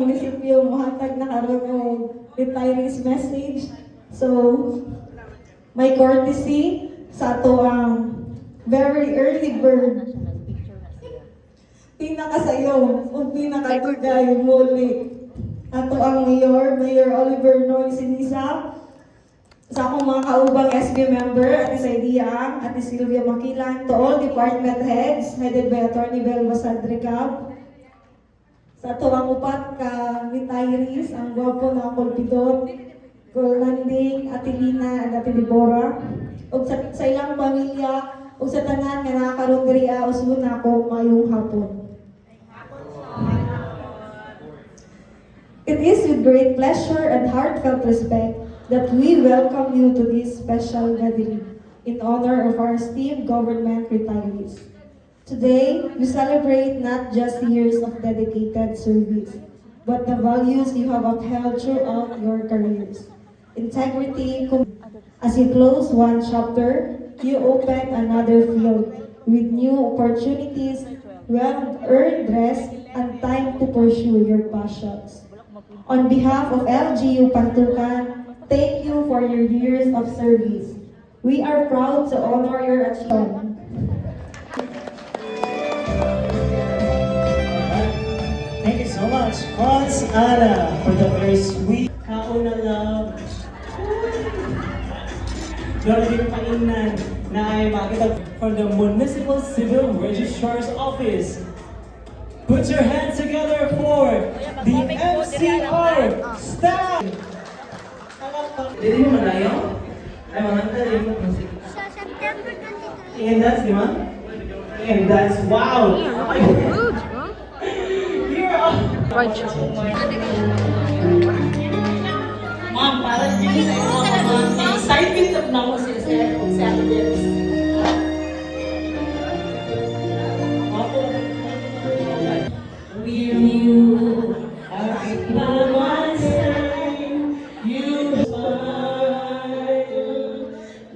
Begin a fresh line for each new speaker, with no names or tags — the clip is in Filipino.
munisipyo mohatag na karon og retirees message. So, may courtesy sa ato ang very early bird. Pinakasayo o pinakatugay muli. Ato ang Mayor Oliver Noy Sinisa. Sa akong mga kaubang SB member, Ate Saidiang, Ate Sylvia Makilan, to all department heads, headed by Attorney Belva Sadricab. Sa ato ang upat ka retirees, ang gwapo na Kolpidot, Col Landing, Ate Lina, and Ate Deborah. O sa ilang pamilya, o sa tanan nga nakakaroon diri usbon ako mayong hapon. It is with great pleasure and heartfelt respect that we welcome you to this special gathering in honor of our esteemed government retirees. Today, we celebrate not just years of dedicated service, but the values you have upheld throughout your careers. Integrity. As you close one chapter, you open another field with new opportunities, well-earned rest, and time to pursue your passions. On behalf of LGU Pantukan, thank you for your years of service. We are proud to honor your achievement.
Thank you so much, Cons Ana, for the very sweet kauna love. Doon din painan na ay makita from the Municipal Civil Registrar's Office. Put your hands together for the MCR staff! Dili mo manayaw? Ay, mamanta rin mo musik.
Sa September 23.
And that's, di ba? And that's, wow! You're up!
Ma'am, parang